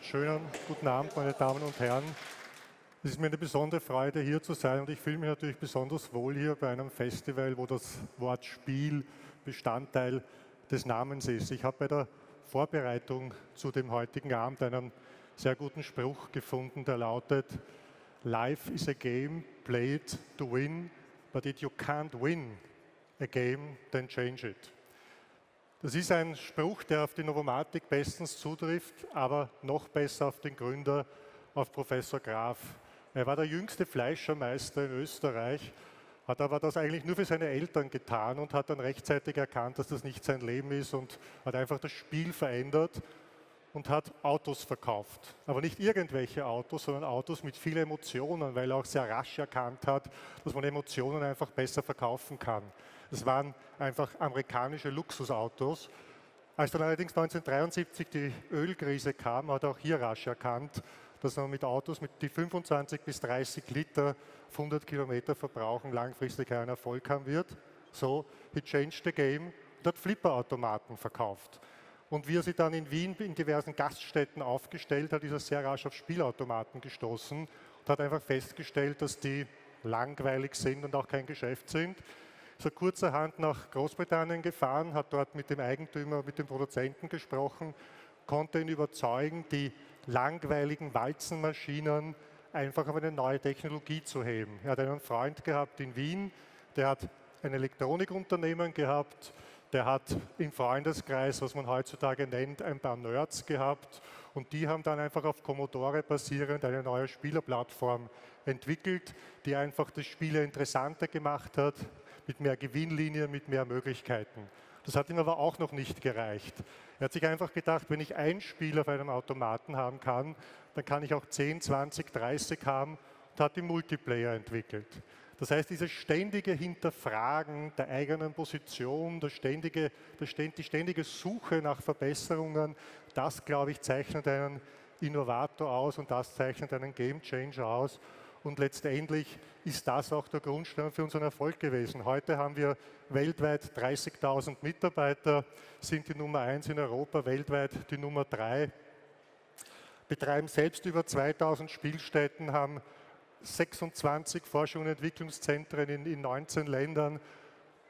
Schönen guten Abend, meine Damen und Herren. Es ist mir eine besondere Freude, hier zu sein und ich fühle mich natürlich besonders wohl hier bei einem Festival, wo das Wort Spiel Bestandteil des Namens ist. Ich habe bei der Vorbereitung zu dem heutigen Abend einen sehr guten Spruch gefunden, der lautet: Life is a game played to win, but if you can't win a game, then change it. Das ist ein Spruch, der auf die Novomatic bestens zutrifft, aber noch besser auf den Gründer, auf Professor Graf. Er war der jüngste Fleischermeister in Österreich, hat aber das eigentlich nur für seine Eltern getan und hat dann rechtzeitig erkannt, dass das nicht sein Leben ist und hat einfach das Spiel verändert und hat Autos verkauft. Aber nicht irgendwelche Autos, sondern Autos mit vielen Emotionen, weil er auch sehr rasch erkannt hat, dass man Emotionen einfach besser verkaufen kann. Es waren einfach amerikanische Luxusautos. Als dann allerdings 1973 die Ölkrise kam, hat er auch hier rasch erkannt, dass man mit Autos, die 25 bis 30 Liter auf 100 Kilometer verbrauchen, langfristig keinen Erfolg haben wird. So, he changed the game und hat Flipperautomaten verkauft. Und wie er sie dann in Wien in diversen Gaststätten aufgestellt hat, ist er sehr rasch auf Spielautomaten gestoßen und hat einfach festgestellt, dass die langweilig sind und auch kein Geschäft sind. Ist er kurzerhand nach Großbritannien gefahren, hat dort mit dem Eigentümer, mit dem Produzenten gesprochen, konnte ihn überzeugen, die langweiligen Walzenmaschinen einfach auf eine neue Technologie zu heben. Er hat einen Freund gehabt in Wien, der hat ein Elektronikunternehmen gehabt, der hat im Freundeskreis, was man heutzutage nennt, ein paar Nerds gehabt und die haben dann einfach auf Commodore basierend eine neue Spielerplattform entwickelt, die einfach das Spiele interessanter gemacht hat, mit mehr Gewinnlinien, mit mehr Möglichkeiten. Das hat ihm aber auch noch nicht gereicht. Er hat sich einfach gedacht, wenn ich ein Spiel auf einem Automaten haben kann, dann kann ich auch 10, 20, 30 haben und hat den Multiplayer entwickelt. Das heißt, dieses ständige Hinterfragen der eigenen Position, die ständige Suche nach Verbesserungen, das, glaube ich, zeichnet einen Innovator aus und das zeichnet einen Gamechanger aus. Und letztendlich ist das auch der Grundstein für unseren Erfolg gewesen. Heute haben wir weltweit 30.000 Mitarbeiter, sind die Nummer 1 in Europa, weltweit die Nummer 3, betreiben selbst über 2000 Spielstätten, haben 26 Forschung- und Entwicklungszentren in 19 Ländern.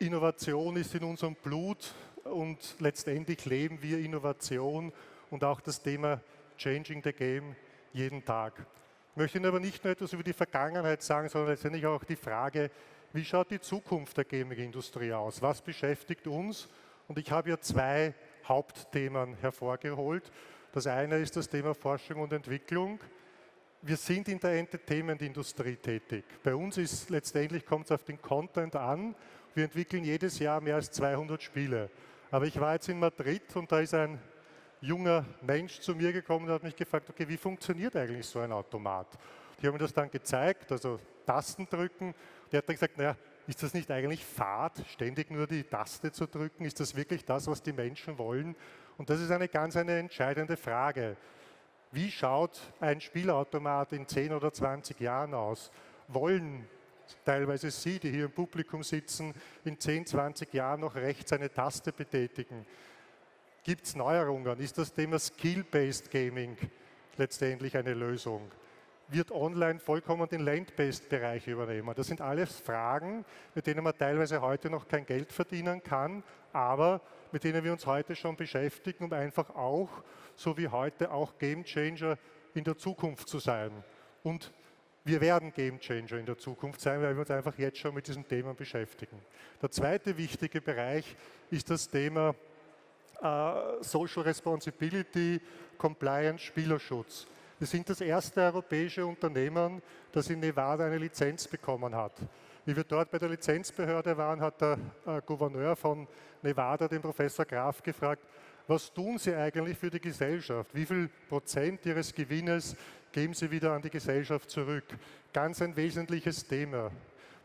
Innovation ist in unserem Blut und letztendlich leben wir Innovation und auch das Thema Changing the Game jeden Tag. Ich möchte Ihnen aber nicht nur etwas über die Vergangenheit sagen, sondern letztendlich auch die Frage, wie schaut die Zukunft der Gaming-Industrie aus? Was beschäftigt uns? Und ich habe hier zwei Hauptthemen hervorgeholt. Das eine ist das Thema Forschung und Entwicklung. Wir sind in der Entertainment-Industrie tätig. Bei uns ist letztendlich, kommt es auf den Content an. Wir entwickeln jedes Jahr mehr als 200 Spiele. Aber ich war jetzt in Madrid und da ist ein junger Mensch zu mir gekommen und hat mich gefragt, okay, wie funktioniert eigentlich so ein Automat? Die haben mir das dann gezeigt, also Tasten drücken. Der hat dann gesagt, naja, ist das nicht eigentlich Fad, ständig nur die Taste zu drücken? Ist das wirklich das, was die Menschen wollen? Und das ist eine entscheidende Frage. Wie schaut ein Spielautomat in 10 oder 20 Jahren aus? Wollen teilweise Sie, die hier im Publikum sitzen, in 10, 20 Jahren noch rechts eine Taste betätigen? Gibt es Neuerungen? Ist das Thema Skill-Based Gaming letztendlich eine Lösung? Wird online vollkommen den Land-Based-Bereich übernehmen? Das sind alles Fragen, mit denen man teilweise heute noch kein Geld verdienen kann, aber mit denen wir uns heute schon beschäftigen, um einfach auch, so wie heute, auch Gamechanger in der Zukunft zu sein. Und wir werden Gamechanger in der Zukunft sein, weil wir uns einfach jetzt schon mit diesen Themen beschäftigen. Der zweite wichtige Bereich ist das Thema Social Responsibility, Compliance, Spielerschutz. Wir sind das erste europäische Unternehmen, das in Nevada eine Lizenz bekommen hat. Wie wir dort bei der Lizenzbehörde waren, hat der Gouverneur von Nevada den Professor Graf gefragt, was tun Sie eigentlich für die Gesellschaft? Wie viel Prozent Ihres Gewinnes geben Sie wieder an die Gesellschaft zurück? Ganz ein wesentliches Thema.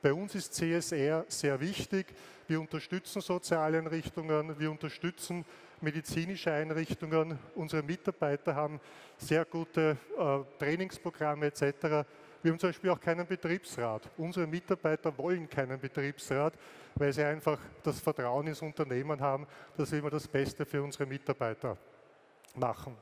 Bei uns ist CSR sehr wichtig. Wir unterstützen soziale Einrichtungen, wir unterstützen medizinische Einrichtungen. Unsere Mitarbeiter haben sehr gute Trainingsprogramme etc. Wir haben zum Beispiel auch keinen Betriebsrat. Unsere Mitarbeiter wollen keinen Betriebsrat, weil sie einfach das Vertrauen ins Unternehmen haben, dass wir immer das Beste für unsere Mitarbeiter machen.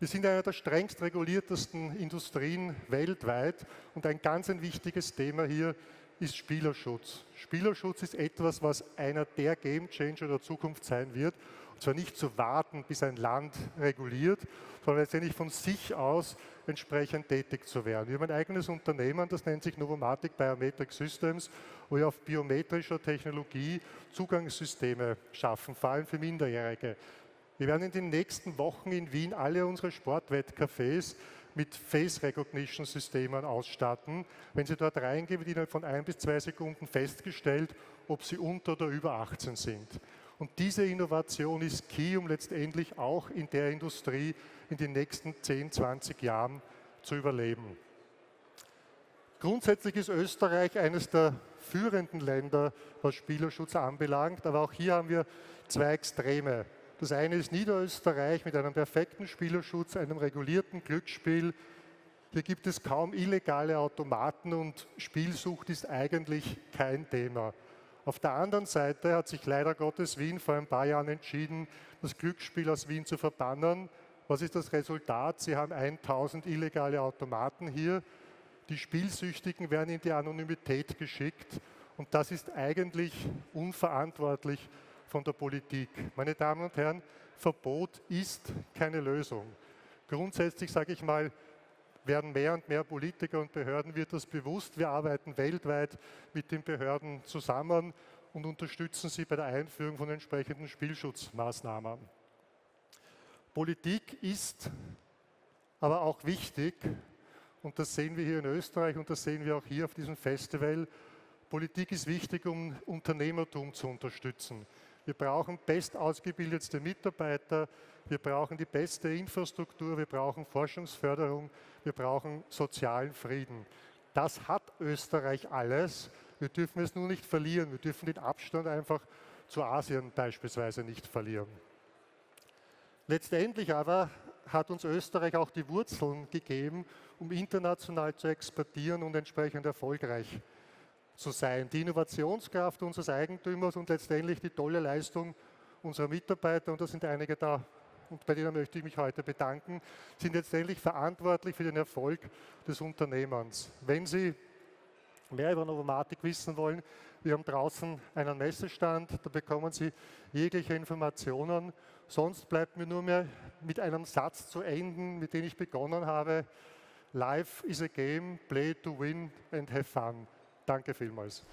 Wir sind eine der strengst reguliertesten Industrien weltweit und ein ganz ein wichtiges Thema hier ist Spielerschutz. Spielerschutz ist etwas, was einer der Gamechanger der Zukunft sein wird. Und zwar nicht zu warten, bis ein Land reguliert, sondern letztendlich von sich aus entsprechend tätig zu werden. Wir haben ein eigenes Unternehmen, das nennt sich Novomatic Biometric Systems, wo wir auf biometrischer Technologie Zugangssysteme schaffen, vor allem für Minderjährige. Wir werden in den nächsten Wochen in Wien alle unsere Sportwettcafés mit Face Recognition Systemen ausstatten. Wenn Sie dort reingehen, wird innerhalb von 1 bis 2 Sekunden festgestellt, ob Sie unter oder über 18 sind. Und diese Innovation ist key, um letztendlich auch in der Industrie in den nächsten 10, 20 Jahren zu überleben. Grundsätzlich ist Österreich eines der führenden Länder, was Spielerschutz anbelangt, aber auch hier haben wir zwei Extreme. Das eine ist Niederösterreich mit einem perfekten Spielerschutz, einem regulierten Glücksspiel. Hier gibt es kaum illegale Automaten und Spielsucht ist eigentlich kein Thema. Auf der anderen Seite hat sich leider Gottes Wien vor ein paar Jahren entschieden, das Glücksspiel aus Wien zu verbannen. Was ist das Resultat? Sie haben 1000 illegale Automaten hier. Die Spielsüchtigen werden in die Anonymität geschickt und das ist eigentlich unverantwortlich von der Politik. Meine Damen und Herren, Verbot ist keine Lösung. Grundsätzlich, sage ich mal, werden mehr und mehr Politiker und Behörden wird das bewusst. Wir arbeiten weltweit mit den Behörden zusammen und unterstützen sie bei der Einführung von entsprechenden Spielschutzmaßnahmen. Politik ist aber auch wichtig und das sehen wir hier in Österreich und das sehen wir auch hier auf diesem Festival. Politik ist wichtig, um Unternehmertum zu unterstützen. Wir brauchen bestausgebildete Mitarbeiter, wir brauchen die beste Infrastruktur, wir brauchen Forschungsförderung, wir brauchen sozialen Frieden. Das hat Österreich alles. Wir dürfen es nur nicht verlieren. Wir dürfen den Abstand einfach zu Asien beispielsweise nicht verlieren. Letztendlich aber hat uns Österreich auch die Wurzeln gegeben, um international zu exportieren und entsprechend erfolgreich zu sein. Die Innovationskraft unseres Eigentümers und letztendlich die tolle Leistung unserer Mitarbeiter, und da sind einige da, und bei denen möchte ich mich heute bedanken, sind letztendlich verantwortlich für den Erfolg des Unternehmens. Wenn Sie mehr über Novomatic wissen wollen, wir haben draußen einen Messestand, da bekommen Sie jegliche Informationen. Sonst bleibt mir nur mehr mit einem Satz zu enden, mit dem ich begonnen habe. Life is a game, play to win and have fun. Danke vielmals.